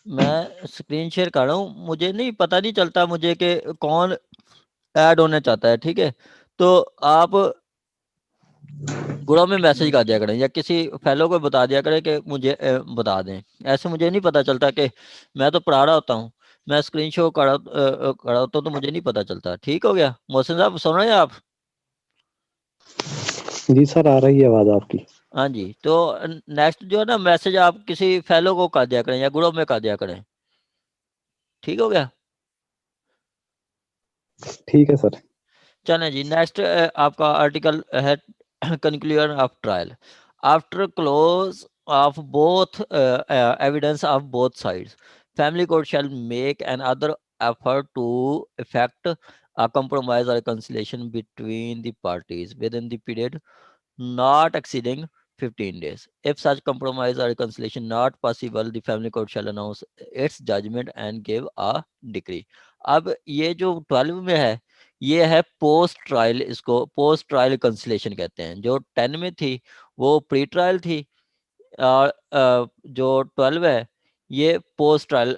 मैं screen share कर रहा हूँ, मुझे नहीं पता नहीं चलता मुझे कि कौन ऐड होना चाहता है। ठीक है, तो आप ग्रुप में मैसेज कर दिया करें या किसी फेलो को बता दिया करें कि मुझे बता दें। ऐसे मुझे नहीं पता चलता कि मैं तो पढ़ा रहा होता हूँ, मैं स्क्रीन शो करा होता हूँ तो मुझे नहीं पता चलता। ठीक हो गया मोहसिन साहब, सुन रहे हैं आप? जी सर, आ रही है आवाज आपकी। हाँ जी, तो नेक्स्ट जो है ना मैसेज आप किसी फेलो को कर दिया करें या ग्रुप में कर दिया करें। ठीक हो गया? ठीक है सर। चलें जी, नेक्स्ट आपका आर्टिकल है conclusion of trial. After close of both evidence of both sides, family court shall make another effort to effect a compromise or reconciliation between the parties within the period not exceeding 15 days. If such compromise or reconciliation not possible, the family court shall announce its judgment and give a decree. अब ये जो 12 में है, ये है post trial, इसको post trial conciliation कहते हैं। जो 10 में थी वो प्री ट्रायल थी, और जो 12 है ये पोस्ट ट्रायल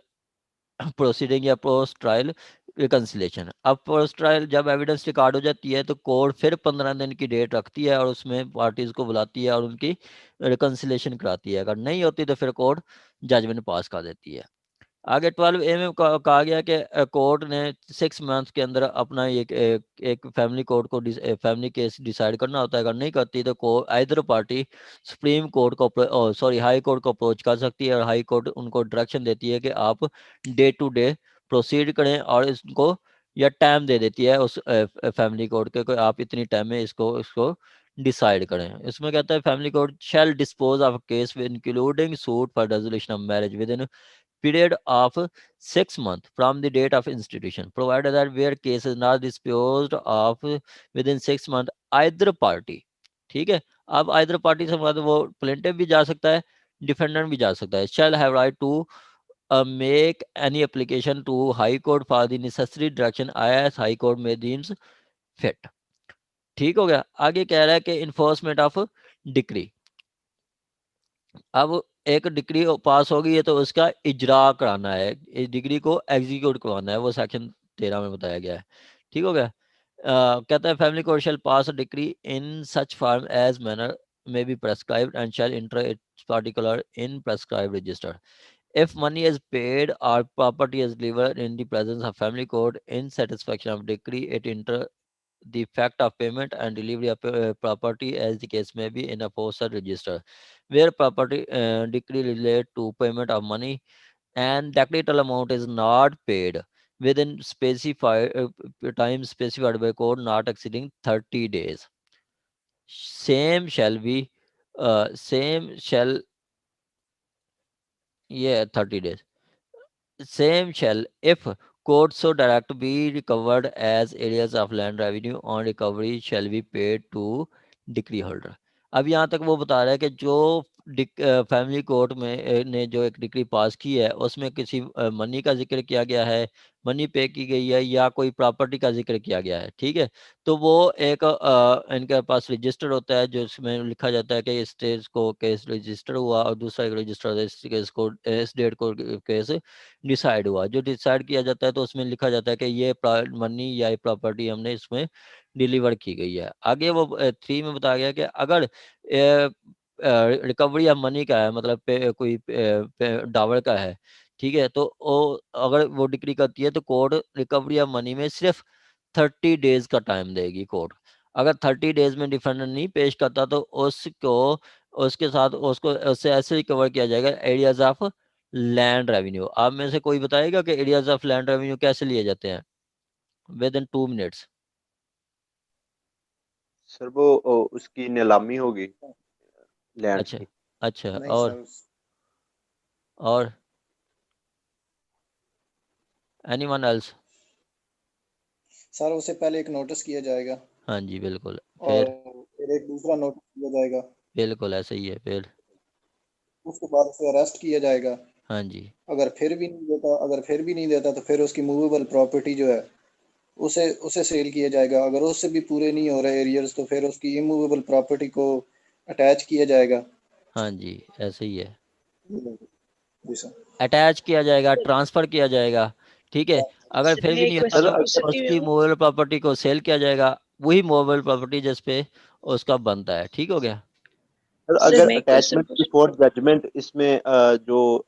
प्रोसीडिंग या पोस्ट ट्रायल रिकन्सिलेशन। अब पोस्ट ट्रायल जब एविडेंस रिकॉर्ड हो जाती है तो कोर्ट फिर 15 दिन की डेट रखती है और उसमें पार्टीज को बुलाती है और उनकी रिकन्सिलेशन कराती है। अगर नहीं होती तो फिर कोर्ट जजमेंट पास कर देती है। आगे 12A में कहा गया कि कोर्ट ने 6 मंथ के अंदर अपना एक फैमिली कोर्ट को फैमिली केस डिसाइड करना होता है। अगर नहीं करती तो आइदर पार्टी सुप्रीम कोर्ट को सॉरी हाई कोर्ट को अप्रोच कर सकती है और हाई कोर्ट उनको डायरेक्शन देती है कि आप डे टू डे प्रोसीड करें, और इसको या टाइम दे देती है उस फैमिली कोर्ट के आप इतनी टाइम में इसको इसको डिसाइड करें। इसमें कहता है family court shell dispose of case including suit for resolution of marriage with in period of 6 months from the date of institution, provided that where case is not disposed of within 6 months either party। ठीक है, अब either party से मतलब वो plaintiff भी जा सकता है, डिफेंडेंट भी जा सकता है। shall have right to make any application to high court for the necessary direction as high court may deems fit। ठीक हो गया? आगे कह रहा है कि इन्फोर्समेंट ऑफ डिक्री। अब एक डिग्री पास होगी है तो उसका इजरा कराना है, इस डिग्री को एग्जीक्यूट करवाना है, वो सेक्शन 13 में बताया गया है। ठीक हो गया? कहता है family court shall pass decree in such form as manner may be prescribed and shall enter its particular in prescribed register. If money is paid or property is delivered in the presence of family court in satisfaction of decree, it enter the fact of payment and delivery of property as the case may be in a postal register where property decree relate to payment of money and the total amount is not paid within specified time specified by code not exceeding 30 days, same shall be same shall, yeah, 30 days, same shall if court so direct be recovered as areas of land revenue on recovery shall be paid to decree holder. अब यहाँ तक वो बता रहा है कि जो family court में ने जो एक डिक्री पास की है उसमें किसी मनी का जिक्र किया गया है, मनी पे की गई है या कोई प्रॉपर्टी का जिक्र किया गया है। ठीक है, तो वो एक इनके पास रजिस्टर होता है जो इसमें लिखा जाता है कि इस केस को केस रजिस्टर हुआ और दूसरा एक रजिस्टर इस केस को इस डेट को केस डिसाइड हुआ। जो डिसाइड किया जाता है तो उसमें लिखा जाता है कि ये मनी या प्रॉपर्टी हमने इसमें डिलीवर की गई है। आगे वो 3 में बताया गया कि अगर रिकवरी ऑफ मनी का है, मतलब कोई डावर का है, ठीक है, तो वो अगर वो डिक्री करती है तो कोर्ट रिकवरी ऑफ मनी में सिर्फ 30 डेज का टाइम देगी कोर्ट। अगर 30 डेज में डिफेंडेंट नहीं पेश करता तो उसको उसके साथ उसको उससे ऐसे रिकवर किया जाएगा एरियाज ऑफ लैंड रेवेन्यू। आप में से कोई बताएगा कि एरियाज ऑफ लैंड रेवेन्यू कैसे लिए जाते हैं? With in 2 minutes. सर वो उसकी नीलामी होगी लैंड अच्छा की। अच्छा, नहीं और एनीवन एल्स? सर उसे पहले एक नोटिस किया जाएगा हाँ जी बिल्कुल, और फिर फिर एक दूसरा नोटिस किया जाएगा, बिल्कुल ऐसा ही है, फिर उसके बाद उसे अरेस्ट किया जाएगा। हाँ जी अगर फिर भी नहीं देता तो फिर उसकी मूवेबल प्रॉपर्टी जो है उसे उसे सेल किया जाएगा। अगर उससे भी पूरे नहीं हो रहे एरियर्स तो फिर उसकी इमूवेबल प्रॉपर्टी को अटैच किया जाएगा। हाँ जी ऐसे ही है। जी सर। अटैच किया जाएगा, ट्रांसफर किया जाएगा, ठीक है। अगर सर फिर मैं भी एक नहीं होता क्वेश्चन तो पूछ सकती उसकी हूँ? मूवेबल प्रॉपर्टी को सेल किया जाएगा, वही मूवेबल प्रॉपर्टी जिस पे उसका बनता है, ठीक हो गया। सर सर अगर मैं एक क्वेश्चन अटैचमेंट पूछ बिफोर जजमेंट इसमें जो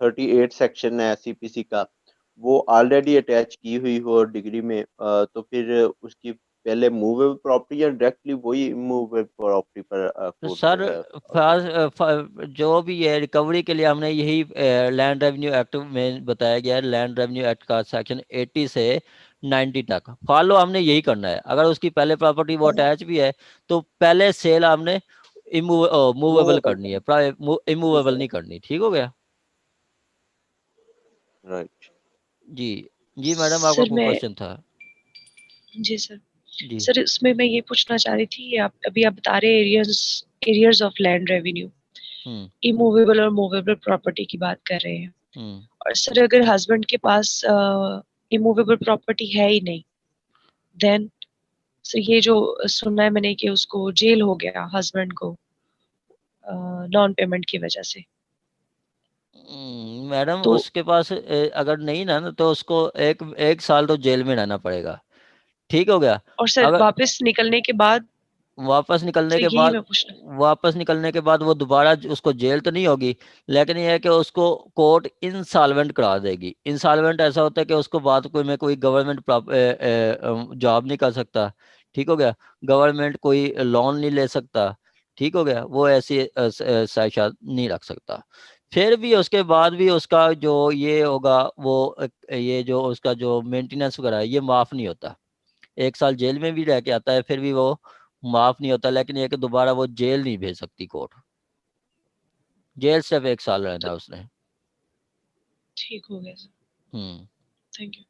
38 सेक्शन है सीपीसी का, वो ऑलरेडी अटैच की हुई हो डिग्री में, तो फिर उसकी पहले मूवेबल प्रॉपर्टी या डायरेक्टली वही मूवेबल प्रॉपर्टी पर तो कोर्ट जो सर है जो भी है रिकवरी के लिए हमने यही लैंड रेवेन्यू एक्ट में बताया गया है, लैंड रेवेन्यू एक्ट का सेक्शन 80 से 90 तक फॉलो हमने यही करना है। अगर उसकी पहले प्रॉपर्टी वो अटैच भी है तो पहले सेल हमने मूवेबल करनी है, इमूवेबल नहीं करनी, ठीक हो गया। राइट। जी जी मैडम, आपका सर कोई मैं क्वेश्चन था? जी सर। जी सर इसमें मैं ये पूछना चाह रही थी, आप अभी आप बता रहे arrears of land revenue, hmm immovable और मूवेबल प्रॉपर्टी की बात कर रहे हैं। हम्म और सर अगर हस्बैंड के पास इमूवेबल प्रॉपर्टी है ही नहीं, देन सर ये जो सुना है मैंने कि उसको जेल हो गया हस्बैंड को नॉन पेमेंट की वजह से, मैडम तो उसके पास अगर नहीं ना तो उसको एक एक साल तो जेल में रहना पड़ेगा, ठीक हो गया। और सर अगर वापस निकलने के बाद, वापस निकलने तो के यही बाद मैं पूछना। वापस निकलने के बाद वो दोबारा उसको जेल तो नहीं होगी, लेकिन ये है कि उसको कोर्ट इंसॉल्वेंट करा देगी। इंसॉल्वेंट ऐसा होता है कि उसको बाद कोई में कोई गवर्नमेंट जॉब नहीं कर सकता, ठीक हो गया। गवर्नमेंट कोई लोन नहीं ले सकता, ठीक हो गया। वो ऐसी साइशा नहीं रख सकता। फिर भी उसके बाद भी उसका जो ये होगा वो ये जो उसका जो मेंटेनेंस वगैरह है ये माफ़ नहीं होता। एक साल जेल में भी रह के आता है फिर भी वो माफ नहीं होता, लेकिन ये कि दोबारा वो जेल नहीं भेज सकती कोर्ट। जेल सिर्फ एक साल रहना तो है उसने। ठीक हो गया सर, हम्म थैंक यू।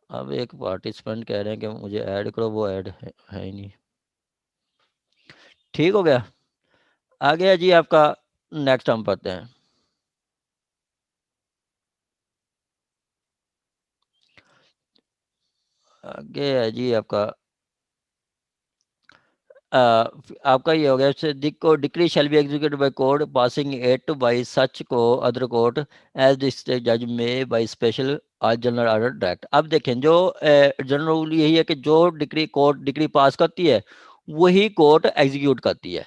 अब एक पार्टिसिपेंट कह रहे हैं कि मुझे ऐड करो, वो ऐड है ही नहीं, ठीक हो गया। आ गया जी आपका, नेक्स्ट हम पढ़ते हैं। आगे है जी आपका आपका ये हो गया, decree shall be executed by court passing it by सच को अदर कोर्ट एज डिस्ट्रिक्ट जज में बाय स्पेशल आज जनरल ऑर्डर डायरेक्ट। अब देखें जो जनरल रूल यही है कि जो डिक्री कोर्ट डिक्री पास करती है वही कोर्ट एग्जीक्यूट करती है,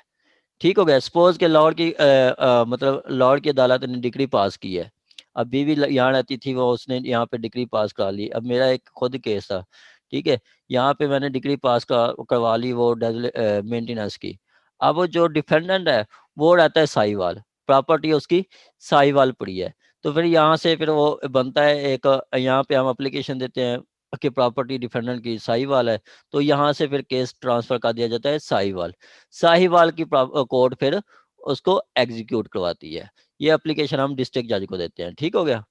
ठीक हो गया। सपोज के लाहौर की मतलब लाहौर की अदालत ने डिग्री पास की है, अब बीवी यहाँ रहती थी, वो उसने यहाँ पे डिग्री पास करा ली। अब मेरा एक खुद केस था, ठीक है, यहाँ पे मैंने डिग्री पास करवा ली वो मेंटेनेंस की। अब वो जो डिफेंडेंट है वो रहता है साहिवाल, प्रॉपर्टी उसकी साहिवाल पड़ी है। तो फिर यहाँ से फिर वो बनता है एक, यहाँ पे हम अप्लीकेशन देते हैं कि प्रॉपर्टी डिफेंडेंट की साहिवाल है, तो यहाँ से फिर केस ट्रांसफर कर दिया जाता है साहिवाल। साहिवाल की कोर्ट फिर उसको एग्जीक्यूट करवाती है। ये एप्लीकेशन हम डिस्ट्रिक्ट जज को देते हैं, ठीक हो गया।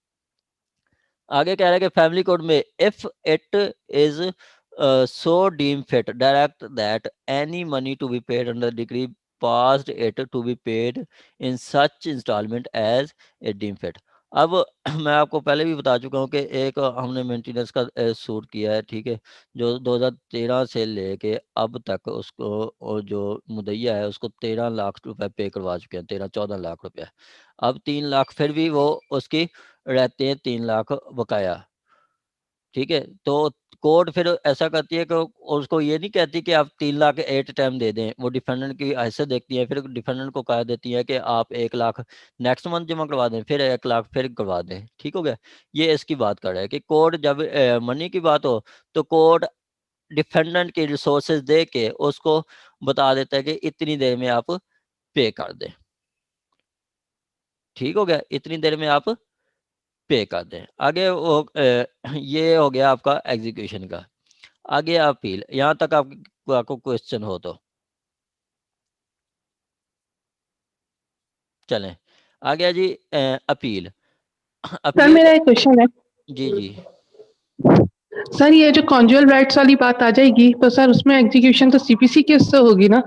आगे कह रहा है कि फैमिली कोर्ट में if it is so deemed fit direct that any money to be paid under decree passed it to be paid in such installment as it deemed fit। अब मैं आपको पहले भी बता चुका हूँ कि एक हमने मेंटेनेंस का सूट किया है, ठीक है, जो 2013 से लेके अब तक उसको और जो मुदैया है उसको 13 लाख रुपए पे करवा चुके हैं, 13-14 लाख रुपए। अब 3 लाख फिर भी वो उसकी रहते हैं, 3 लाख बकाया, ठीक है। तो कोर्ट फिर ऐसा करती है कि उसको ये नहीं कहती कि आप 3 लाख एट टाइम दे दें, वो डिफेंडेंट की हैसियत देखती है, फिर डिफेंडेंट को कह देती है कि आप 1 लाख नेक्स्ट मंथ जमा करवा दें, फिर 1 लाख फिर करवा दें, ठीक हो गया। ये इसकी बात कर रहा है कि कोर्ट जब मनी की बात हो तो कोर्ट डिफेंडेंट के रिसोर्सेज दे के उसको बता देता है कि इतनी देर में आप पे कर दें, ठीक हो गया, इतनी देर में आप पे कर दें। आगे वो ये हो गया आपका एग्जीक्यूशन का। आगे अपील, यहाँ तक आपको क्वेश्चन हो तो चलें। आ गया जी अपील। सर अपील मेरा एक क्वेश्चन है। जी जी सर ये जो कॉन्जुअल राइट्स वाली बात आ जाएगी तो सर उसमें एग्जीक्यूशन तो सीपीसी केस से होगी ना?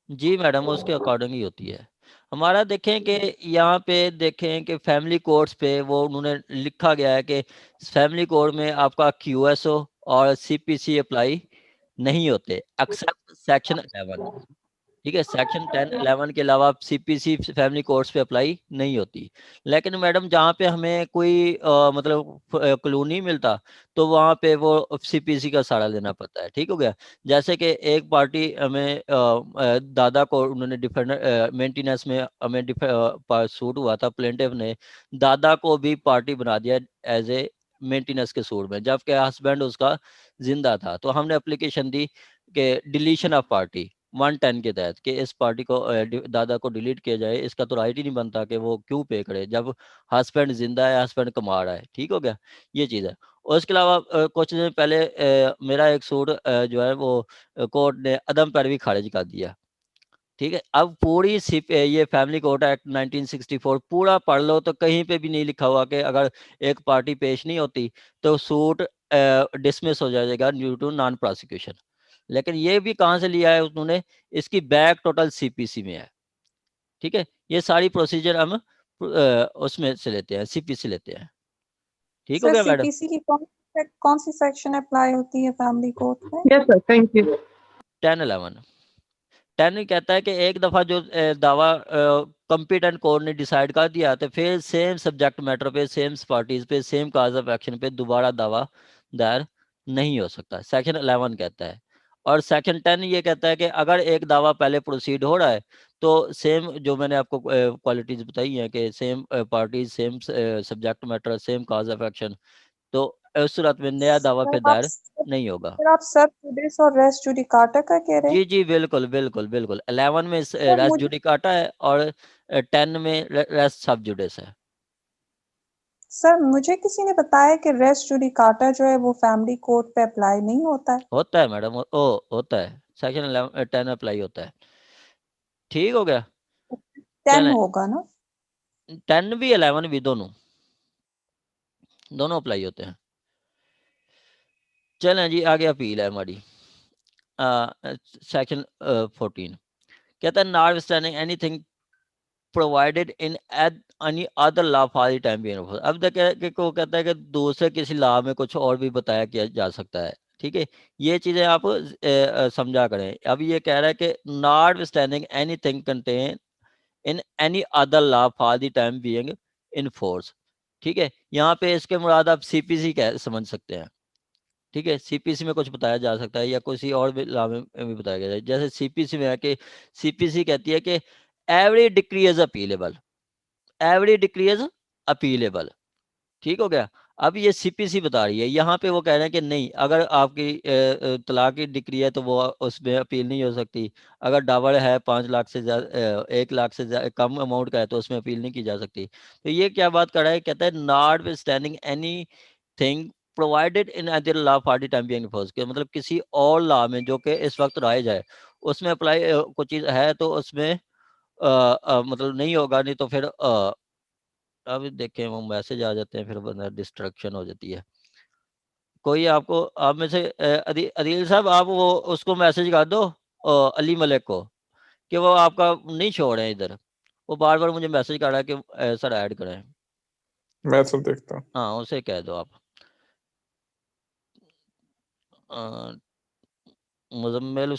जी मैडम, उसके अकॉर्डिंग ही होती है हमारा। देखें कि यहाँ पे देखें कि फैमिली कोर्ट्स पे वो उन्होंने लिखा गया है कि फैमिली कोर्ट में आपका क्यूएसओ और सीपीसी अप्लाई नहीं होते एक्सेप्ट सेक्शन 11, ठीक है। सेक्शन 10, 11 के अलावा सीपीसी फैमिली कोर्ट्स पे अप्लाई नहीं होती। लेकिन मैडम जहाँ पे हमें कोई मतलब क्लू नहीं मिलता तो वहाँ पे वो सीपीसी का सहारा लेना पड़ता है। ठीक हो गया। जैसे कि एक पार्टी हमें दादा को उन्होंने डिफेंडर मेंटेनेंस में हमें सूट हुआ था, प्लेंटिफ ने दादा को भी पार्टी बना दिया एज ए मेंटेनेंस के सूट में, जबकि हस्बैंड उसका जिंदा था। तो हमने एप्लीकेशन दी कि डिलीशन ऑफ पार्टी 110 के तहत कि इस पार्टी को दादा को डिलीट किया जाए। इसका तो राइट ही नहीं बनता कि वो क्यों पे करे जब हस्बैंड जिंदा है, हस्बैंड कमा रहा है। ठीक हो गया, ये चीज़ है। और इसके अलावा कुछ दिन पहले मेरा एक सूट जो है वो कोर्ट ने अदम पैरवी खारिज कर दिया। ठीक है। अब पूरी ये फैमिली कोर्ट एक्ट 1964 पूरा पढ़ लो तो कहीं पे भी नहीं लिखा हुआ कि अगर एक पार्टी पेश नहीं होती तो सूट डिसमिस हो जाएगा ड्यू टू नॉन प्रोसिक्यूशन। लेकिन ये भी कहाँ से लिया है उन्होंने, इसकी बैक टोटल सीपीसी में है। ठीक है, ये सारी प्रोसीजर हम उसमें से लेते हैं, सीपीसी लेते हैं। ठीक हो सर गया मैडम। सीपीसी की कौन सी सेक्शन अप्लाई होती है फैमिली कोर्ट में? Yes sir, thank you. 10, 11 10 कहता है कि एक दफा जो दावा कॉम्पिटेंट कोर्ट ने डिसाइड कर दिया तो फिर सेम सब्जेक्ट मैटर पे, सेम पार्टीज पे, सेम काज ऑफ एक्शन पे दोबारा दावा दायर नहीं हो सकता, सेक्शन 11 कहता है। और सेक्शन 10 ये कहता है कि अगर एक दावा पहले प्रोसीड हो रहा है तो सेम जो मैंने आपको क्वालिटीज बताई हैं कि same parties, same subject matter, same cause of action, तो उस सूरत में नया दावा फिर दायर नहीं होगा। सर आप सब जुडिस और रेस्ट जुडिकाटा का कह रहे हैं? जी जी बिल्कुल बिल्कुल बिल्कुल। 11 में सर रेस्ट मुझे जुडिकाटा है और 10 में रेस्ट सब जुडिस है। सर मुझे किसी ने बताया कि रेस्ट जुडिकाटा जो है वो फैमिली कोर्ट पे अप्लाई नहीं होता है। होता है मैडम, होता है, सेक्शन 10 अप्लाई होता है। ठीक हो गया। 10 होगा ना? 10 भी 11 भी दोनों अप्लाई होते हैं। चलें जी, आगे अपील है हमारी। सेक्शन 14 कहता है not standing anything provided in any other law for the time being. अब देखिए को कहता है कि दूसरे किसी लॉ में कुछ और भी बताया किया जा सकता है। ठीक है, ये चीज़ें आप समझा करें। अब ये कह रहा है कि not standing anything contain in any other law for the time being in force. ठीक है, यहाँ पे इसके मुराद आप सीपीसी कह समझ सकते हैं। ठीक है, सीपीसी में कुछ बताया जा सकता है या किसी और भी लॉ में भी बताया गया है। जैसे सीपीसी में है कि सीपीसी कहती है कि every decree is appealable, every decree is appealable. ठीक हो गया। अब ये सीपीसी बता रही है, यहाँ पे वो कह रहे हैं कि नहीं, अगर आपकी तलाक की डिक्री है तो वो उसमें अपील नहीं हो सकती। अगर डावर है 5 लाख से ज्यादा 1 लाख से कम अमाउंट का है तो उसमें अपील नहीं की जा सकती। तो ये क्या बात कर रहा है, कहता है not with standing any thing provided in other law party time being force के, मतलब किसी और लॉ में जो कि इस वक्त राइज है उसमें अप्लाई कुछ चीज़ है तो उसमें मतलब नहीं होगा। नहीं तो फिर अब देखें वो मैसेज आ जाते हैं, फिर बंदा डिस्ट्रक्शन हो जाती है। कोई आपको आप में से अदील साहब आप वो उसको मैसेज कर दो अली मलिक को कि वो आपका नहीं छोड़ रहे हैं इधर। वो बार बार मुझे मैसेज कर रहा है कि सर ऐड करें। मैं सब देखता हूँ। हाँ उसे कह दो आप। मुजम्मिल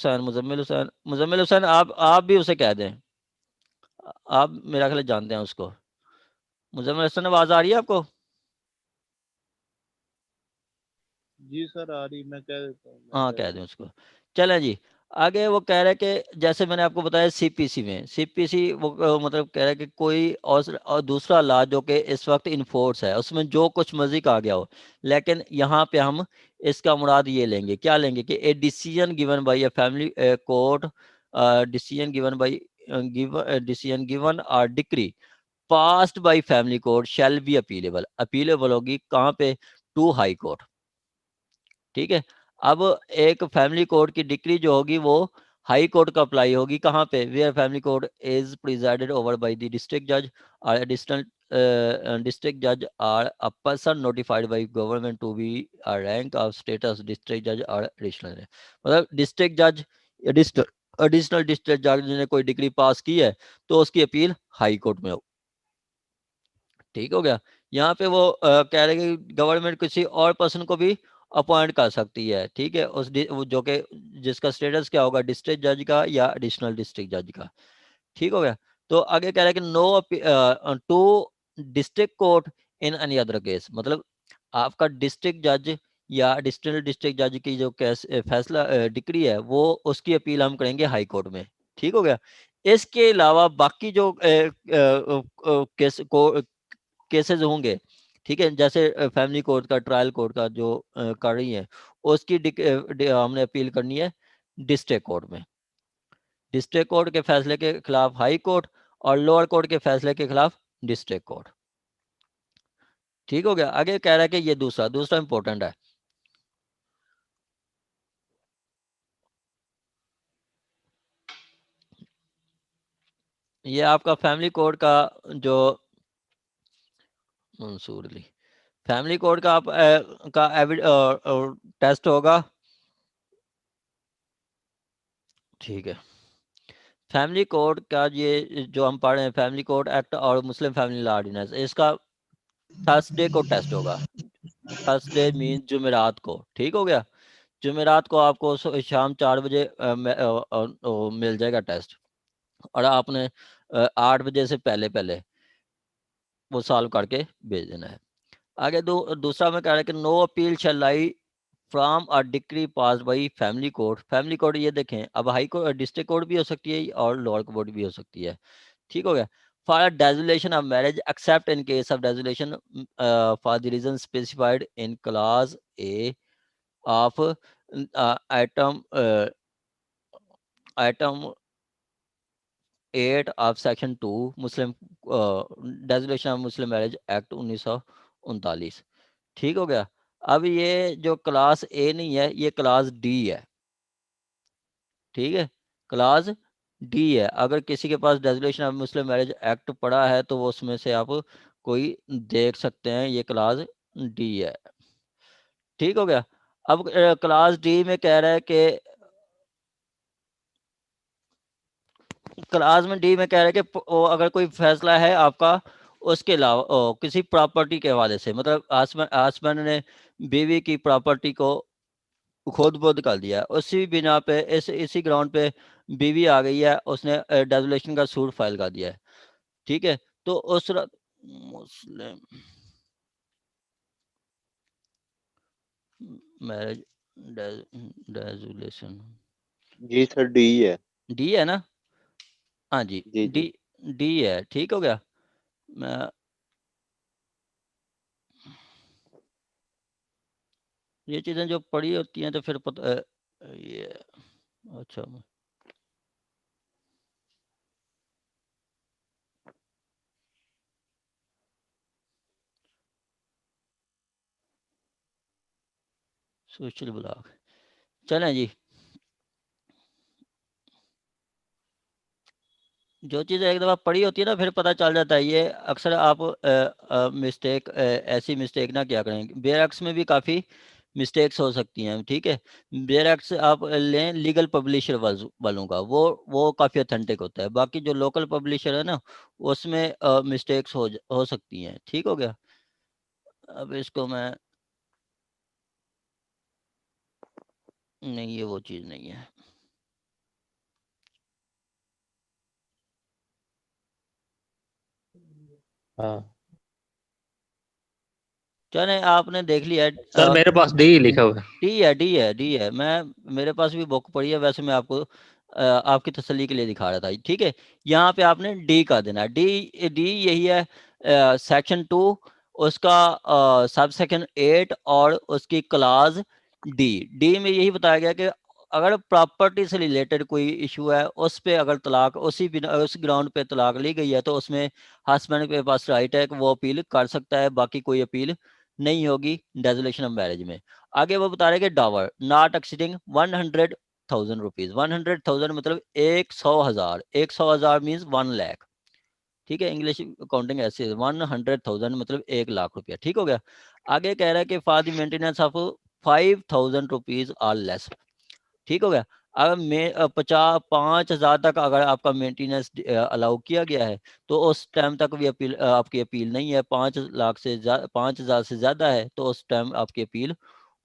हुसैन आप भी उसे कह दें। आप मेरा ख्याल जानते हैं उसको। मुजम्मिल हुसैन आवाज आ रही है आपको? जी सर आ रही, मैं कह देता हूँ। हाँ कह दें उसको। चलें जी, आगे वो कह रहे हैं कि जैसे मैंने आपको बताया सीपीसी में, सीपीसी वो मतलब कह रहा है कि कोई और दूसरा लॉ जो कि इस वक्त इनफोर्स है उसमें जो कुछ मर्जी कहा गया हो, लेकिन यहाँ पे हम इसका मुराद ये लेंगे, क्या लेंगे कि a decision given by a family court, decision given by decision given और decree passed by family court shall be appealable. Appealable होगी कहाँ पे? To high court. ठीक है, अब एक फैमिली कोर्ट की डिक्री जो होगी वो हाई कोर्ट का अप्लाई होगी कहाँ पे? Where family court is presided over by the district जज और एडिशनल डिस्ट्रिक्ट जज और a person notified by government to be a rank of status district जज और एडिशनल। मतलब डिस्ट्रिक्ट जज, एडिशनल डिस्ट्रिक्ट जज ने कोई डिग्री पास की है तो उसकी अपील हाई कोर्ट में हो। ठीक हो गया। यहाँ पे वो कह रहे हैं कि गवर्नमेंट किसी और पर्सन को भी अपॉइंट कर सकती है, ठीक है, जो कि जिसका स्टेटस क्या होगा, डिस्ट्रिक्ट जज का या एडिशनल डिस्ट्रिक्ट जज का। ठीक हो गया। तो आगे कह रहा है कि no to district court in any other case, मतलब आपका डिस्ट्रिक्ट जज या एडिशनल डिस्ट्रिक्ट जज की जो केस फैसला डिक्री है वो उसकी अपील हम करेंगे हाई कोर्ट में। ठीक हो गया। इसके अलावा बाकी जो केसेस होंगे, ठीक है, जैसे फैमिली कोर्ट का, ट्रायल कोर्ट का जो कर रही है, उसकी हमने अपील करनी है डिस्ट्रिक्ट कोर्ट में। डिस्ट्रिक्ट कोर्ट के फैसले के खिलाफ हाई कोर्ट और लोअर कोर्ट के फैसले के खिलाफ डिस्ट्रिक्ट कोर्ट। ठीक हो गया। आगे कह रहा है कि ये दूसरा इंपॉर्टेंट है, ये आपका फैमिली कोर्ट का जो मंसूर अली फैमिली कोर्ट का टेस्ट होगा। ठीक है, फैमिली कोर्ट का ये जो हम पढ़ रहे हैं, फैमिली कोर्ट एक्ट और मुस्लिम फैमिली लॉ ऑर्डिनेंस, इसका थर्सडे को टेस्ट होगा। थर्सडे मीन जुमेरात को। ठीक हो गया। जुमेरात को आपको शाम 4 बजे मिल जाएगा टेस्ट, और आपने 8 बजे से पहले पहले वो सॉल्व करके भेज देना है। आगे दूसरा में कह रहा है कि no appeal shall lie from a decree pass by family court. Family court ये देखें, अब हाई कोर्ट डिस्ट्रिक्ट कोर्ट भी हो सकती है और लोअर कोर्ट भी हो सकती है। ठीक हो गया। For dissolution of marriage except in case of dissolution for the reason specified in clause A of item 8 of section 2 Muslim dissolution of Muslim marriage act 1939। ठीक हो गया। अब ये जो क्लास ए नहीं है, ये क्लास डी है। ठीक है, क्लास डी है। अगर किसी के पास डेजुलेशन ऑफ मुस्लिम मैरिज एक्ट पड़ा है तो वो उसमें से आप कोई देख सकते हैं, ये क्लास डी है। ठीक हो गया। अब क्लास डी में कह रहा है कि क्लास में डी में कह रहा है कि अगर कोई फैसला है आपका उसके अलावा किसी प्रॉपर्टी के हवाले से, मतलब हस्बैंड ने बीवी की प्रॉपर्टी को खुद बुद कर दिया, उसी बिना पे इसी ग्राउंड पे बीवी आ गई है, उसने डेजुलेशन का सूट फाइल कर दिया है। ठीक है, तो उस मुस्लिम मैरिज डेजुलेशन जी सर, डी है। डी है ना? हाँ जी, जी डी जी। डी है। ठीक हो गया। मैं ये चीज़ें जो पढ़ी होती हैं तो फिर पता ये अच्छा सोशल ब्लॉग। चलें जी, जो चीज़ एक दफ़ा पढ़ी होती है ना फिर पता चल जाता है। ये अक्सर आप मिस्टेक ऐसी मिस्टेक ना क्या करें। बेयर एक्ट्स में भी काफ़ी मिस्टेक्स हो सकती हैं। ठीक है, बेयर एक्ट्स आप लें लीगल पब्लिशर वालों का, वो काफ़ी ऑथेंटिक होता है। बाकी जो लोकल पब्लिशर है ना उसमें मिस्टेक्स हो सकती हैं। ठीक हो गया। अब इसको मैं नहीं, ये वो चीज़ नहीं है। हाँ चले, आपने देख लिया सर, मेरे पास डी लिखा हुआ है। डी है। मेरे पास भी बुक पड़ी है, वैसे मैं आपको आपकी तसल्ली के लिए दिखा रहा था। ठीक है, यहाँ पे आपने डी का देना है। डी डी यही है, सेक्शन 2 उसका सब सेक्शन 8 और उसकी क्लास डी। डी में यही बताया गया कि अगर प्रॉपर्टी से रिलेटेड कोई इशू है, उस पे अगर तलाक उस ग्राउंड पे तलाक ली गई है तो उसमें हस्बैंड के पास राइट है कि वो अपील कर सकता है, बाकी कोई अपील नहीं होगी डेजुलेशन ऑफ मैरिज में। आगे वो बता रहे कि डावर नॉट एक्सीडिंग 100,000 रुपीज। 100,000 मतलब 100,000। 100,000 मीन्स 1 लाख। ठीक है, इंग्लिश अकाउंटिंग ऐसे है। 100,000 मतलब 1 लाख रुपया। ठीक हो गया। आगे कह रहा है कि for the maintenance of 5,000 rupees or less. ठीक हो गया। अगर 5,000 तक अगर आपका मेंटेनेंस अलाउ किया गया है तो उस टाइम तक भी आपकी अपील नहीं है। 5 लाख से 5,000 से ज़्यादा है तो उस टाइम आपकी अपील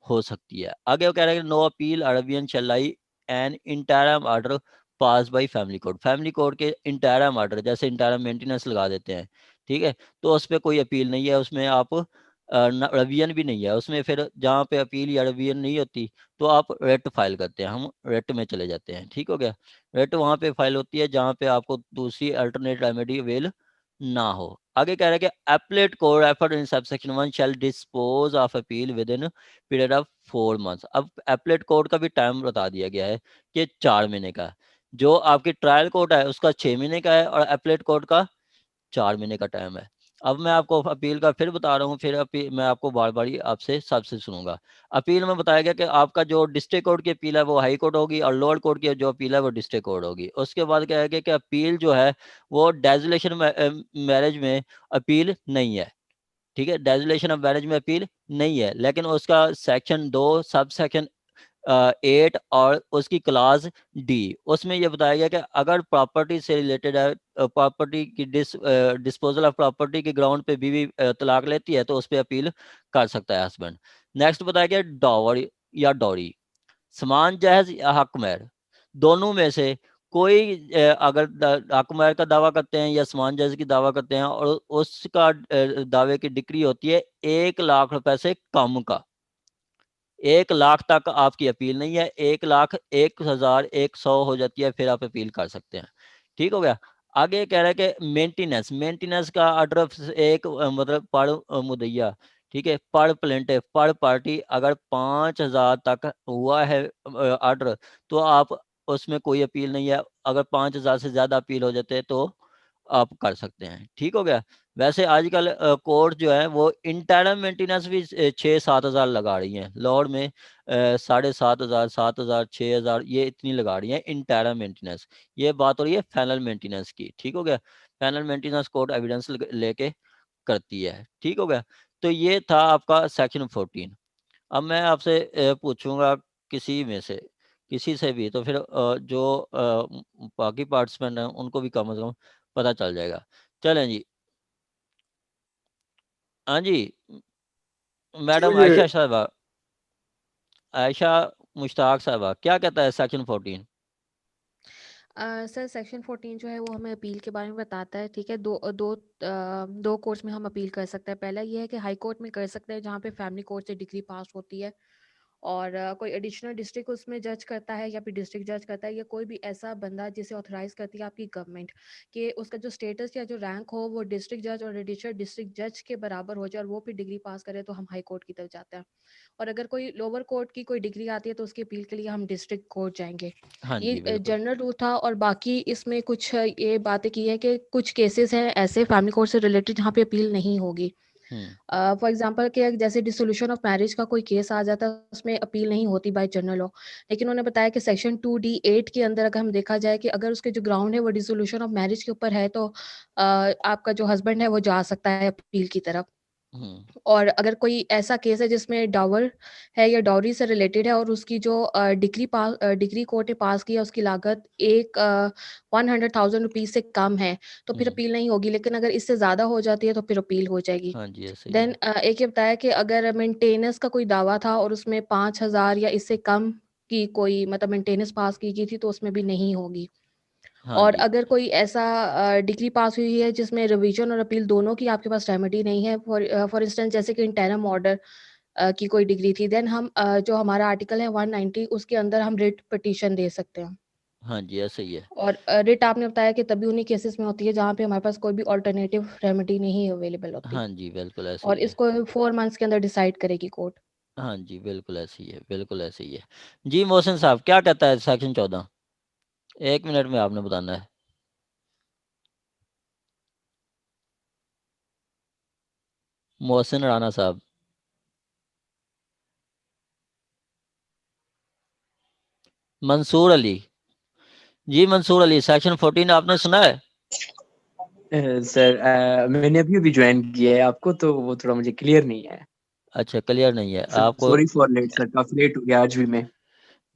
हो सकती है। आगे वो कह रहा है no appeal or revision shall lie an interim order pass by family court. Family court के इंटरम ऑर्डर जैसे इंटरम मेंटेनेंस लगा देते हैं, ठीक है, तो उस पर कोई अपील नहीं है, उसमें आप रवियन भी नहीं है उसमें। फिर जहाँ पे अपील या रवियन नहीं होती तो आप रेट फाइल करते हैं, हम रेट में चले जाते हैं, ठीक हो गया। रेट वहाँ पे फाइल होती है जहाँ पे आपको दूसरी अल्टरनेट रेमेडी अवेल ना हो। आगे कह रहा है कि appellate court referred in subsection 1 shall dispose of appeal within period of 4 months. अब एप्लेट कोर्ट का भी टाइम बता दिया गया है कि 4 महीने का है। जो आपकी ट्रायल कोर्ट है उसका 6 महीने का है और एप्लेट कोर्ट का 4 महीने का टाइम है। अब मैं आपको अपील का फिर बता रहा हूँ, फिर अपील मैं आपको बार बार आपसे सबसे सुनूंगा। अपील में बताया गया कि आपका जो डिस्ट्रिक्ट कोर्ट की अपील है वो हाई कोर्ट होगी और लोअर कोर्ट की जो अपील है वो डिस्ट्रिक्ट कोर्ट होगी। उसके बाद क्या है कि अपील जो है वो डेजुलेशन मैरिज में अपील नहीं है, ठीक है, डेजुलेशन ऑफ मैरिज में अपील नहीं है, लेकिन उसका सेक्शन 2 सब सेक्शन 8 और उसकी क्लास डी उसमें यह बताया गया कि अगर प्रॉपर्टी से रिलेटेड है, प्रॉपर्टी की डिस्पोजल ऑफ प्रॉपर्टी के ग्राउंड पे बीवी तलाक लेती है तो उस पर अपील कर सकता है हस्बैंड। नेक्स्ट बताया गया डॉवरी या डॉरी, समान जहेज या हक महर, दोनों में से कोई अगर हक महर का दावा करते हैं या समान जहेज की दावा करते हैं और उसका दावे की डिक्री होती है 1 लाख रुपए से कम का, 1 लाख तक आपकी अपील नहीं है, 1,01,100 हो जाती है फिर आप अपील कर सकते हैं, ठीक हो गया। आगे कह रहा है कि मेंटेनेंस, मेंटेनेंस का ऑर्डर एक मतलब पर मुदैया, ठीक है, पर प्लेंटिफ पर पार्टी अगर 5,000 तक हुआ है ऑर्डर तो आप उसमें कोई अपील नहीं है, अगर 5,000 से ज्यादा अपील हो जाते हैं तो आप कर सकते हैं, ठीक हो गया। वैसे आजकल कोर्ट जो है वो इंटरनल मेंटेनेंस भी 6-7 हज़ार लगा रही हैं, लाहौर में 7,500 7,000 6,000 ये इतनी लगा रही हैं इंटरनल मेंटेनेंस। ये बात हो रही है फाइनल मेंटेनेंस की, ठीक हो गया। फाइनल मेंटेनेंस कोर्ट एविडेंस लेके करती है, ठीक हो गया। तो ये था आपका सेक्शन 14। अब मैं आपसे पूछूंगा किसी में से किसी से भी, तो फिर जो बाकी पार्टिसिपेंट हैं उनको भी कम से कम पता चल जाएगा। चलें जी, हाँ जी, मैडम आयशा साहबा, आयशा मुश्ताक साहबा, क्या कहता है सेक्शन 14? सर सेक्शन 14 जो है वो हमें अपील के बारे में बताता है, ठीक है। दो कोर्ट्स में हम अपील कर सकते हैं। पहला ये है कि हाई कोर्ट में कर सकते हैं जहाँ पे फैमिली कोर्ट से डिग्री पास होती है और कोई एडिशनल डिस्ट्रिक्ट उसमें जज करता है या फिर डिस्ट्रिक्ट जज करता है या कोई भी ऐसा बंदा जिसे ऑथराइज करती है आपकी गवर्नमेंट कि उसका जो स्टेटस या जो रैंक हो वो डिस्ट्रिक्ट जज और एडिशनल डिस्ट्रिक्ट जज के बराबर हो जाए और वो फिर डिग्री पास करे तो हम हाई कोर्ट की तरफ जाते हैं। और अगर कोई लोअर कोर्ट की कोई डिग्री आती है तो उसकी अपील के लिए हम डिस्ट्रिक्ट कोर्ट जाएंगे। हाँ जी ये बिल्कुल। जनरल रूल था। और बाकी इसमें कुछ ये बातें की है कि कुछ केसेस हैं ऐसे फैमिली कोर्ट से रिलेटेड जहाँ पे अपील नहीं होगी। फॉर एग्जांपल कि जैसे डिसोल्यूशन ऑफ मैरिज का कोई केस आ जाता है उसमें अपील नहीं होती बाय जनरल लॉ। लेकिन उन्होंने बताया कि सेक्शन 2D8 के अंदर अगर हम देखा जाए कि अगर उसके जो ग्राउंड है वो डिसोल्यूशन ऑफ मैरिज के ऊपर है तो आपका जो हस्बैंड है वो जा सकता है अपील की तरफ। और अगर कोई ऐसा केस है जिसमें डावर है या डाउरी से रिलेटेड है और उसकी जो डिग्री कोर्ट ने पास किया उसकी लागत 100,000 रुपीज से कम है तो फिर अपील नहीं होगी। लेकिन अगर इससे ज्यादा हो जाती है तो फिर अपील हो जाएगी। हाँ जी ऐसे ही देन एक ये बताया कि अगर मेंटेनेंस का कोई दावा था और उसमें 5,000 या इससे कम की कोई मतलब मेंटेनेंस पास की गई थी तो उसमें भी नहीं होगी। हाँ और जी अगर कोई ऐसा डिग्री पास हुई है जिसमें रिवीजन और अपील दोनों की आपके पास रेमेडी नहीं है, फॉर इंस्टेंस जैसे कि इंटरम ऑर्डर की कोई डिग्री थी, देन हम जो हमारा आर्टिकल है 190 उसके अंदर हम रिट पिटीशन दे सकते हैं। हाँ जी ऐसे ही है। और रिट आपने बताया कि तभी उन्हीं केसेस में होती है जहाँ पे हमारे पास कोई भी ऑल्टरनेटिव रेमेडी नहीं अवेलेबल होती हाँ जी बिल्कुल ऐसे और ही है। इसको 4 मंथ्स के अंदर डिसाइड करेगी कोर्ट। हाँ जी बिल्कुल ऐसे ही है, बिल्कुल ऐसे ही है। जी मोहसिन साहब क्या कहता है सेक्शन 14? 1 मिनट में आपने बताना है। मोहसिन राना साहब। मंसूर अली, जी मंसूर अली, सेक्शन 14 आपने सुना है? सर मैंने अभी अभी ज्वाइन किया है आपको तो वो थोड़ा मुझे क्लियर नहीं है। अच्छा क्लियर नहीं है आपको? सॉरी फॉर लेट सर, काफी लेट हो गया आज भी मैं।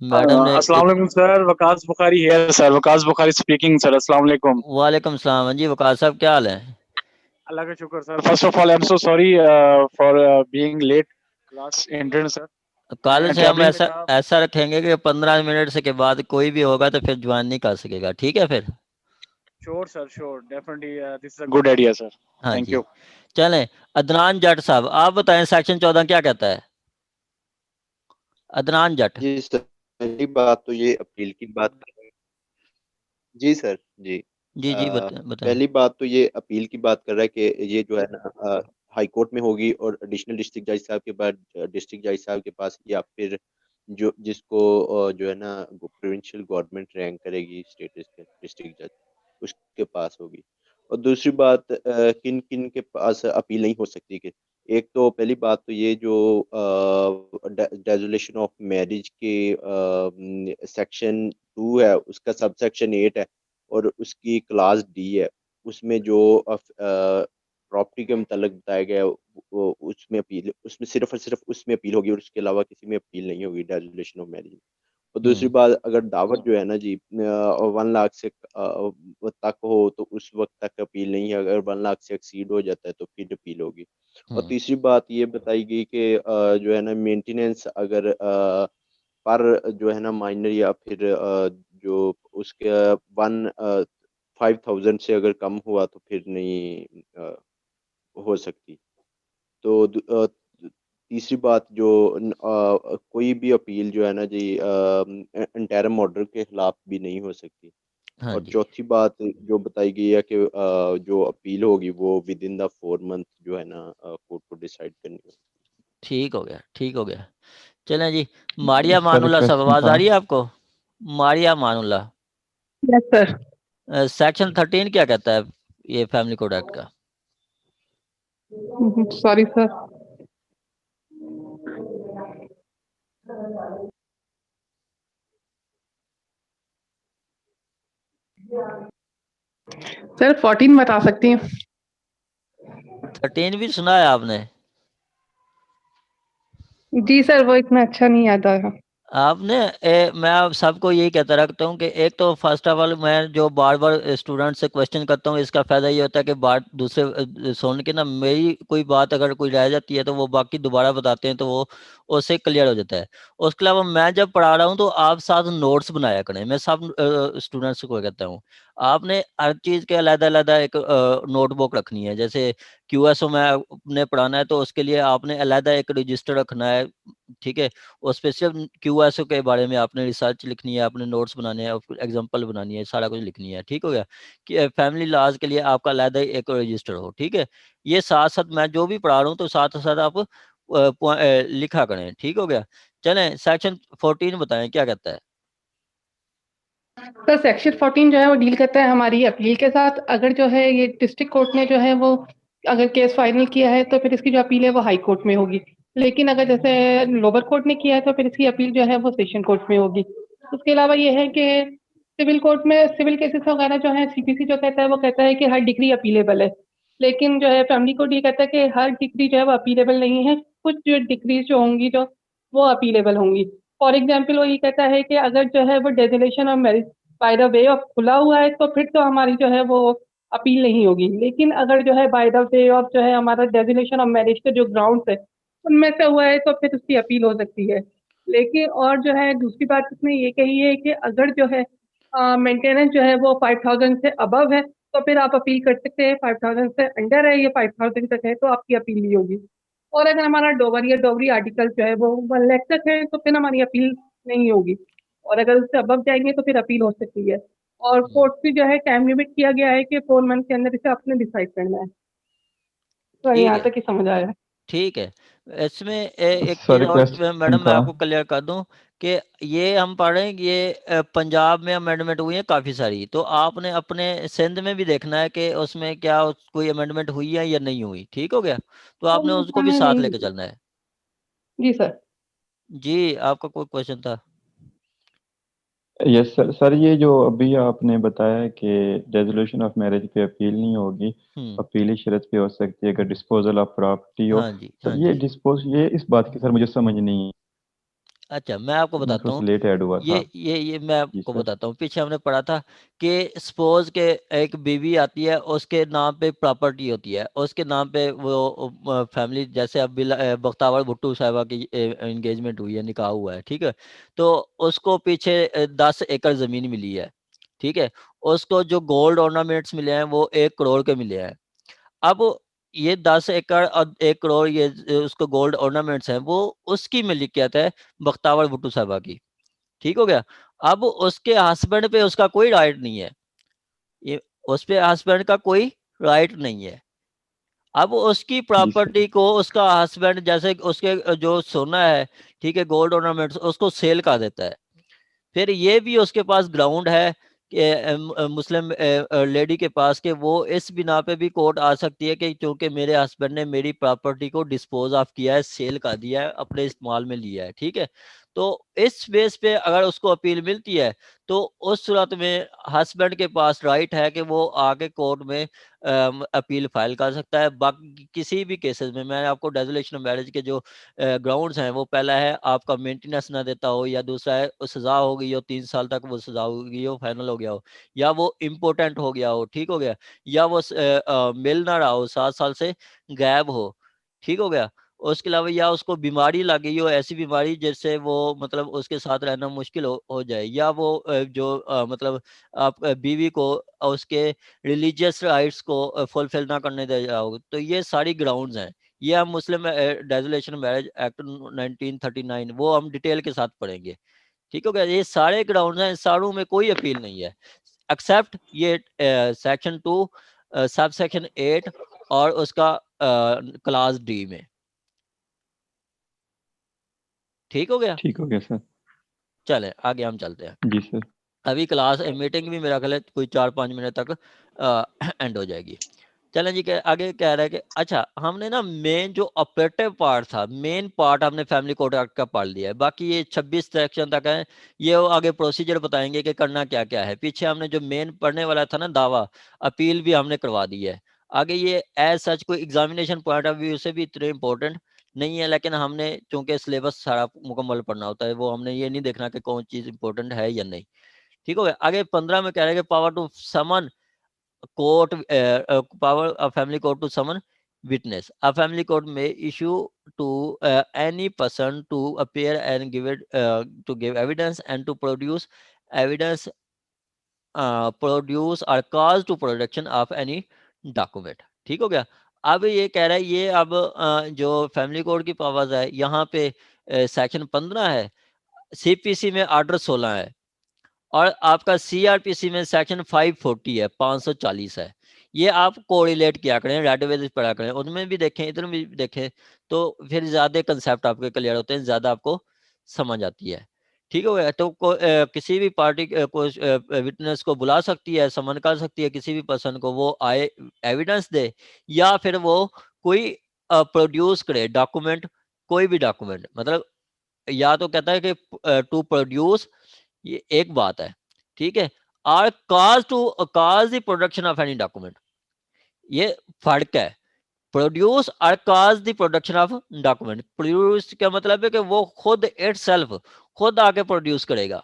मैडम ने अस्सलाम वालेकुम सर, वकास बुखारी है sir, Waqas Bukhari speaking sir. अस्सलाम वालेकुम। वालेकुम सलाम। जी वकास साहब क्या हाल है? अल्लाह का शुक्र sir. First of all I am so sorry for being late class attended sir. कल से क्या हम भी ऐसा ऐसा रखेंगे कि 15 मिनट से के बाद कोई भी होगा तो फिर ज्वाइन नहीं कर सकेगा, ठीक है फिर? Sure sir, sure, definitely this is a good idea sir. हाँ थैंक जी, यू। चलें। अदनान जट साहब आप बताएं सेक्शन 14 क्या कहता है? अदनान जट। जी सर, पहली बात तो ये अपील की बात कर रहे हैं। जी सर, जी। जी जी बताएं। पहली बात तो ये अपील की बात कर रहा है कि ये जो है ना हाई कोर्ट में होगी और एडिशनल डिस्ट्रिक्ट जज साहब के बाद डिस्ट्रिक्ट जज साहब के पास, या फिर जो जिसको जो है ना प्रोविंशियल गवर्नमेंट रैंक करेगी स्टेटस के डिस्ट्रिक्ट जज, उसके पास होगी। और दूसरी बात, किन किन के पास अपील नहीं हो सकती कि एक तो पहली बात तो ये जो डेजोलेशन ऑफ मैरिज के सेक्शन 2 है, उसका सब सेक्शन 8 है और उसकी क्लास डी है, उसमें जो प्रॉपर्टी के मुतालिक बताया गया है, वो उसमें अपील, उसमें सिर्फ और सिर्फ उसमें अपील होगी और उसके अलावा किसी में अपील नहीं होगी डेजोलेशन ऑफ मैरिज। और दूसरी बात, अगर दावत जो है ना जी 1 लाख से तक हो तो उस वक्त तक अपील नहीं है, अगर 1 लाख से एक्सीड हो जाता है तो फिर अपील होगी। और तीसरी बात ये बताई गई कि जो है ना मेंटेनेंस अगर पर जो है ना माइनर या फिर जो उसके 5,000 से अगर कम हुआ तो फिर नहीं हो सकती। तो तीसरी बात जो कोई भी अपील जो है ना जी इंटरिम ऑर्डर के खिलाफ भी नहीं हो सकती। हाँ और जी, चौथी बात जो बताई गई है कि जो अपील होगी वो विद इन द 4 मंथ जो है ना कोर्ट को डिसाइड करनी होगी। ठीक हो गया, ठीक हो गया। चलें जी, मारिया सर मानुल्लाह साहब क्वेश्चन आवाज था। आ रही है आपको? Maria Manullah, yes sir. Section 13 क्या कहता है ये फैमिली कोड एक्ट का? Sorry sir. सर 14 बता सकती हैं? 13 भी सुना है आपने? जी सर, वो इतना अच्छा नहीं आता है। आपने मैं आप सबको यही कहता रखता हूँ कि एक तो फर्स्ट ऑफ ऑल मैं जो बार बार स्टूडेंट से क्वेश्चन करता हूँ, इसका फ़ायदा ये होता है कि बात दूसरे सुन के ना मेरी कोई बात अगर कोई रह जाती है तो वो बाकी दोबारा बताते हैं तो वो उससे क्लियर हो जाता है। उसके अलावा मैं जब पढ़ा रहा हूँ तो आप साथ नोट्स बनाया करें, मैं सब स्टूडेंट्स को कहता हूँ। आपने हर चीज़ के अलग-अलग एक नोटबुक रखनी है। जैसे क्यूएसओ में आपने पढ़ाना है तो उसके लिए आपने अलग एक रजिस्टर रखना है, ठीक है? उस पे सिर्फ क्यूएसओ के बारे में आपने रिसर्च लिखनी है, आपने नोट्स बनाने हैं और फिर एग्जांपल बनानी है, सारा कुछ लिखनी है, ठीक हो गया? कि फैमिली लॉज़ के लिए आपका अलग एक रजिस्टर हो, ठीक है? ये साथ-साथ मैं जो भी पढ़ा रहा हूँ तो साथ-साथ आप लिखा करें, ठीक हो गया? चलें सेक्शन 14 बताएँ क्या कहता है? सर सेक्शन 14 जो है वो डील करता है हमारी अपील के साथ। अगर जो है ये डिस्ट्रिक्ट कोर्ट ने जो है वो अगर केस फाइनल किया है तो फिर इसकी जो अपील है वो हाई कोर्ट में होगी। लेकिन अगर जैसे लोअर कोर्ट ने किया है तो फिर इसकी अपील जो है वो सेशन कोर्ट में होगी। उसके अलावा ये है कि सिविल कोर्ट में सिविल केसेस वगैरह जो है सीपीसी जो कहता है वो कहता है कि हर डिग्री अपीलेबल है। लेकिन जो है फैमिली कोर्ट ये कहता है कि हर डिग्री जो है वो अपीलेबल नहीं है, कुछ जो डिग्रीज जो होंगी जो वो अपीलेबल होंगी। फॉर एग्जाम्पल वो ये कहता है कि अगर जो है वो dissolution of marriage by the way of khula हुआ है तो फिर तो हमारी जो है वो अपील नहीं होगी। लेकिन अगर जो है बाय द वे ऑफ जो है हमारा डेजिग्नेशन ऑफ मैरिज के जो ग्राउंड्स है उनमें से हुआ है तो फिर उसकी अपील हो सकती है। लेकिन और जो है दूसरी बात इसमें ये कही है कि अगर जो है मेंटेनेंस जो है वो 5000 से अबव है तो फिर आप अपील कर सकते हैं। 5000 से अंडर है, ये 5000 तक है तो आपकी अपील नहीं होगी। और अगर हमारा डोवरी आर्टिकल जो है वो 1 लाख तक है तो फिर हमारी अपील नहीं होगी। और अगर उससे अबव जाएंगे तो फिर अपील हो सकती है। और कोर्ट की जो है टाइम लिमिट किया गया है कि 4 मंथ के अंदर इसे आपने डिसाइड करना है। तो ठीक यहाँ है, तक ही समझ आया है। ठीक है। इसमें एक चीज़ सर और क्वेश्चन मैडम मैं था। आपको क्लियर कर दूं कि ये हम पढ़ रहे हैं कि ये पंजाब में अमेंडमेंट हुई है काफ़ी सारी, तो आपने अपने सिंध में भी देखना है कि उसमें क्या कोई अमेंडमेंट हुई है या नहीं हुई, ठीक हो गया? तो आपने उसको भी हमें साथ नहीं। लेके चलना है। जी सर। जी, आपका कोई क्वेश्चन था? Yes sir. सर ये जो अभी आपने बताया कि रेजोल्यूशन ऑफ मैरिज पे अपील नहीं होगी, हुँ। अपील इस शर्त पे हो सकती है अगर डिस्पोजल ऑफ प्रॉपर्टी हो। हाँ जी, सर हाँ ये जी। डिस्पोज ये इस बात की सर मुझे समझ नहीं है। अच्छा, मैं आपको मैं बताता थोड़ा हूँ। सा लेट ऐड हुआ था। ये मैं जी आपको सर। बताता हूँ। पीछे हमने पढ़ा था कि सपोज के एक बीवी आती है, उसके नाम पे प्रॉपर्टी होती है, उसके नाम पे वो फैमिली, जैसे अब बख्तावर भुट्टो साहिबा की एंगेजमेंट हुई है, निकाह हुआ है, ठीक है। तो उसको पीछे 10 एकड़ ज़मीन मिली है, ठीक है। उसको जो गोल्ड ऑर्नामेंट्स मिले हैं वो 1 करोड़ के मिले हैं। अब ये 10 एकड़ और 1 करोड़ ये उसको गोल्ड ऑर्नामेंट्स हैं, वो उसकी मिल्कियत है, बख्तावर भुट्टो साहिबा की, ठीक हो गया। अब उसके हस्बैंड पे उसका कोई राइट नहीं है, ये उस पे हस्बैंड का कोई राइट नहीं है। अब उसकी जी सर। प्रॉपर्टी को उसका हस्बैंड, जैसे उसके जो सोना है, ठीक है, गोल्ड ऑर्नामेंट्स, उसको सेल कर देता है। फिर ये भी उसके पास ग्राउंड है कि मुस्लिम लेडी के पास, कि वो इस बिना पे भी कोर्ट आ सकती है कि क्योंकि मेरे हस्बैंड ने मेरी प्रॉपर्टी को डिस्पोज ऑफ किया है, सेल कर दिया है, अपने इस्तेमाल में लिया है, ठीक है। तो इस बेस पे अगर उसको अपील मिलती है, तो उस सूरत में हस्बैंड के पास राइट है कि वो आके कोर्ट में अपील फाइल कर सकता है। बाकी किसी भी केसेस में, मैंने आपको डेसोलेशन ऑफ मैरिज के जो ग्राउंड्स हैं, वो पहला है आपका मेंटेनेंस ना देता हो, या दूसरा है सजा हो गई हो 3 साल तक, वो सजा हो गई हो, फाइनल हो गया हो, या वो इम्पोर्टेंट हो गया हो, ठीक हो गया, या वो मिल ना रहा हो, 7 साल से गायब हो, ठीक हो गया। उसके अलावा या उसको बीमारी लग गई हो, ऐसी बीमारी जिससे वो मतलब उसके साथ रहना मुश्किल हो जाए, या वो मतलब आप बीवी को उसके रिलीजियस राइट्स को फुलफिल ना करने दे जाओगे, तो ये सारी ग्राउंड्स हैं। ये हम मुस्लिम डेसोलेशन मैरिज एक्ट 1939 वो हम डिटेल के साथ पढ़ेंगे, ठीक हो गया। ये सारे ग्राउंड्स हैं, सारों में कोई अपील नहीं है, एक्सेप्ट ये सेक्शन 2 सब सेक्शन 8 और उसका क्लास डी में, ठीक हो गया। ठीक हो गया सर। चले आगे हम चलते हैं। जी सर। अभी क्लास मीटिंग भी मेरा ख्याल है कोई 4-5 मिनट तक एंड हो जाएगी। चलें जी, के आगे कह रहा है कि अच्छा, हमने ना मेन जो ऑपरेटिव पार्ट था, मेन पार्ट हमने फैमिली कोर्ट एक्ट का पढ़ लिया है। बाकी ये 26 सेक्शन तक है, ये वो आगे प्रोसीजर बताएंगे कि करना क्या क्या है। पीछे हमने जो मेन पढ़ने वाला था ना, दावा, अपील भी हमने करवा दी है। आगे ये एज सच कोई एग्जामिनेशन पॉइंट ऑफ व्यू से भी इतने इंपॉर्टेंट नहीं है, लेकिन हमने चूंकि सिलेबस सारा मुकम्मल पढ़ना होता है, वो हमने ये नहीं देखना कि कौन चीज़ इंपॉर्टेंट है या नहीं, ठीक हो गया। आगे 15 में कह रहे हैं कि power to summon court power a family court to summon witness. A family court may issue to any person to appear and give it to give evidence and to produce evidence, produce or cause to production of any document, ठीक हो गया। अब ये कह रहा है, ये अब जो फैमिली कोर्ट की पावर्स है, यहाँ पे सेक्शन 15 है, सीपीसी में ऑर्डर 16 है, और आपका सीआरपीसी में सेक्शन 540 है, 540 है। ये आप कोरिलेट किया करें, डेटाबेस पढ़ा करें, उनमें भी देखें, इधर भी देखें, तो फिर ज़्यादा कंसेप्ट आपके क्लियर होते हैं, ज़्यादा आपको समझ आती है, ठीक हो गया। तो किसी भी पार्टी को विटनेस को बुला सकती है, समन कर सकती है किसी भी पर्सन को, वो आए एविडेंस दे, या फिर वो कोई प्रोड्यूस करे डॉक्यूमेंट, कोई भी डॉक्यूमेंट, मतलब या तो कहता है कि टू प्रोड्यूस, ये एक बात है, ठीक है। Or cause the production of any document, ये फर्क है। प्रोड्यूस और cause the production of document, produce का मतलब है कि वो खुद इटसेल्फ खुद आके प्रोड्यूस करेगा,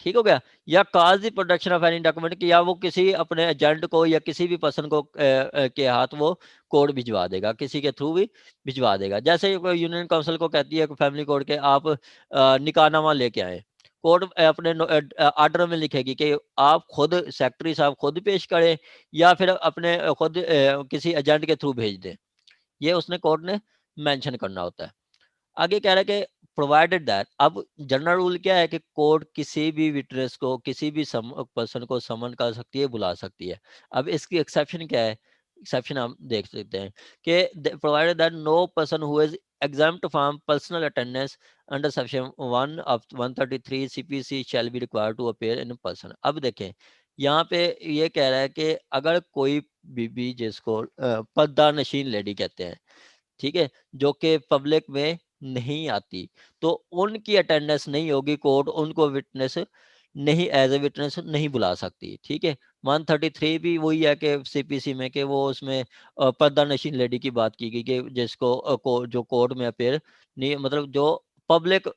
ठीक हो गया। या काज the production of any document, कि या वो किसी अपने एजेंट को या किसी भी पर्सन को के हाथ वो कोड भिजवा देगा, किसी के थ्रू भी भिजवा देगा। जैसे यूनियन काउंसिल को कहती है फैमिली कोड के आप निकाहनामा लेके आए, कोर्ट अपने आर्डर में लिखेगी कि आप खुद सेक्रेटरी साहब खुद पेश करें, या फिर अपने खुद किसी एजेंट के थ्रू भेज दें, ये उसने कोर्ट ने मेंशन करना होता है। आगे कह रहा है कि प्रोवाइडेड दैट, अब जनरल रूल क्या है कि कोर्ट किसी भी विटनेस को, किसी भी पर्सन को समन कर सकती है, बुला सकती है। अब इसकी एक्सेप्शन क्या है, एक्सेप्शन हम देख सकते हैं कि provided that no person who is exempt from personal attendance under section 1 of 133 CPC shall be required to appear in person। अब देखें, यहाँ पे ये कह रहा है कि अगर कोई बीबी, जिसको पर्दा नशीन लेडी कहते हैं, ठीक है, जो कि पब्लिक में नहीं आती, तो उनकी अटेंडेंस नहीं होगी, कोर्ट उनको विटनेस नहीं, एज ए विटनेस नहीं बुला सकती, ठीक है। 133 भी वही है कि सीपीसी में, कि वो उसमें पर्दा नशीन लेडी की बात की गई कि जिसको जो कोर्ट में अपेयर नहीं, मतलब जो पब्लिक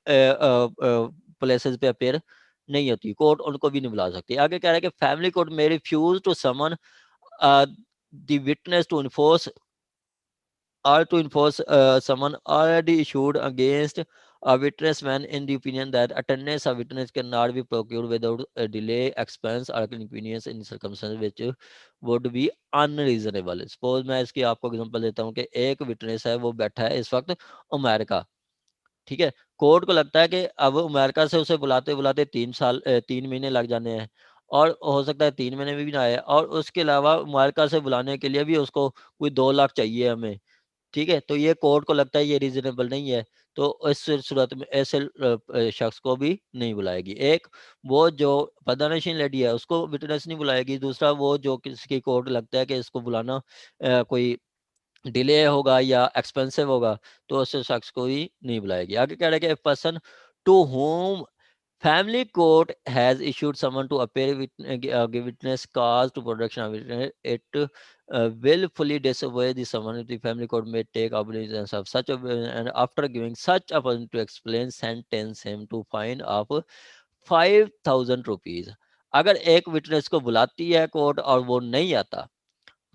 प्लेसेस पे अपेयर नहीं होती, कोर्ट उनको भी नहीं बुला सकती। आगे कह रहा है कि फैमिली कोर्ट में refuse to summon the witness to enforce someone already issued against a witness when in the opinion that attendance of witness cannot be procured without a delay, expense or inconvenience in circumstances which would be unreasonable. Suppose मैं इसकी आपको example देता हूँ कि एक witness है, वो बैठा है इस वक्त अमेरिका, ठीक है। कोर्ट को लगता है कि अब अमेरिका से उसे बुलाते बुलाते 3 महीने लग जाने हैं, और हो सकता है 3 महीने में भी ना आए, और उसके अलावा अमेरिका से बुलाने के लिए भी उसको कोई 2 लाख चाहिए हमें, ठीक है। तो ये कोर्ट को लगता है ये रीजनेबल नहीं है, तो इस सूरत में ऐसे शख्स को भी नहीं बुलाएगी। एक वो जो पदानशीन लेडी है उसको विटनेस नहीं बुलाएगी, दूसरा वो जो किसी कोर्ट लगता है कि इसको बुलाना कोई डिले होगा या एक्सपेंसिव होगा, तो उस शख्स को ही नहीं बुलाएगी। आगे कह रहा है कि person to whom family court has issued someone to appear give witness cause to production of witness, it willfully disobey the summons. The family court may take cognizance of such and after giving such a person to explain sentence him to fine of 5,000 rupees. अगर एक witness को बुलाती है court और वो नहीं आता,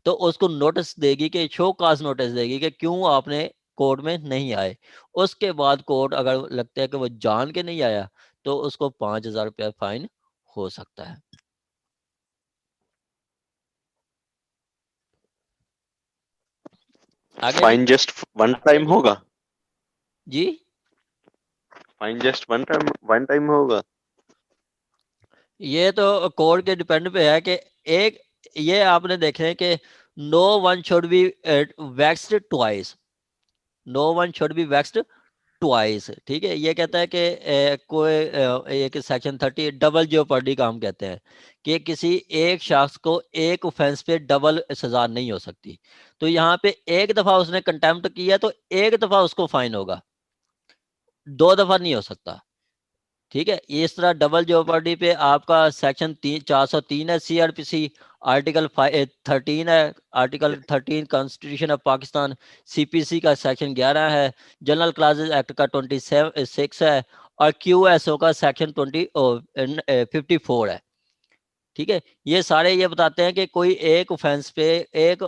तो उसको नोटिस देगी कि शो काज नोटिस देगी कि क्यों आपने कोर्ट में नहीं आए। उसके बाद कोर्ट अगर लगता है कि वो जान के नहीं आया, तो उसको 5,000 रुपया फाइन हो सकता है। आगे फाइन जस्ट वन टाइम होगा जी, फाइन जस्ट वन टाइम होगा। ये तो कोर्ट के डिपेंड पे है कि एक ये आपने देखे कि no one should be vexed twice, no one should be vexed twice, ठीक है। ये कहता है कि कोई एक सेक्शन 30 डबल जेओपर्डी का हम कहते हैं कि किसी एक शख्स को एक ऑफेंस पे डबल सजा नहीं हो सकती। तो यहाँ पे एक दफा उसने कंटेम्प्ट किया तो एक दफा उसको फाइन होगा, 2 दफा नहीं हो सकता, ठीक है। इस तरह डबल जेओपर्डी पे आपका सेक्शन 403 है सीआरपीसी, आर्टिकल 13 है, article 13 constitution of Pakistan, CPC का सेक्शन 11 है, जनरल क्लासेस एक्ट का 26 है, और क्यूएसओ का सेक्शन 54 है, ठीक है। ये सारे ये बताते हैं कि कोई एक ऑफेंस पे, एक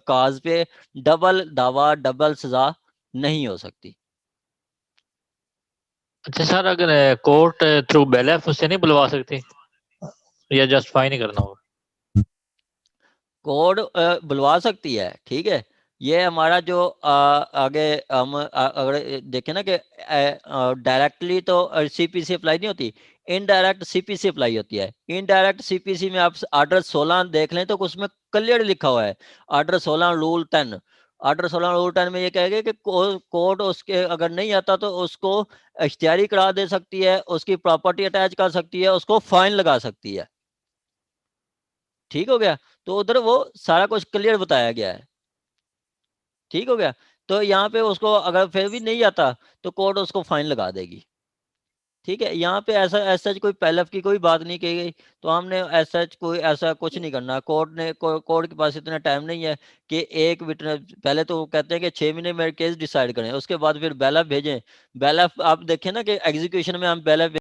काज पे डबल दावा, डबल सजा नहीं हो सकती। अच्छा सर, अगर कोर्ट थ्रू बेलफ उससे नहीं बुलवा सकती, या जस्ट फाइन ही करना होगा? कोर्ट बुलवा सकती है, ठीक है। ये हमारा जो आगे हम अगर देखें ना कि डायरेक्टली तो सीपीसी अप्लाई नहीं होती, इनडायरेक्ट सीपीसी अप्लाई होती है। इनडायरेक्ट सीपीसी में आप आर्डर 16 देख लें तो उसमें क्लियर लिखा हुआ है, आर्डर 16 रूल 10, आर्डर 16 रूल 10 में ये कहेगा कि कोर्ट उसके अगर नहीं आता तो उसको इख्तियारी करा दे सकती है, उसकी प्रॉपर्टी अटैच कर सकती है, उसको फाइन लगा सकती है, ठीक हो गया। तो उधर वो सारा कुछ क्लियर बताया गया है, ठीक हो गया। तो यहाँ पे उसको अगर फिर भी नहीं आता तो कोर्ट उसको फाइन लगा देगी, ठीक है। यहाँ पे ऐसा कोई पैलफ की कोई बात नहीं की गई, तो हमने ऐसा कुछ नहीं करना। कोर्ट के पास इतना टाइम नहीं है कि एक विटनेस, पहले तो कहते हैं कि 6 महीने में केस डिसाइड करें, उसके बाद फिर बैलफ भेजें। बैलफ आप देखें ना कि एग्जीक्यूशन में हम बैलफ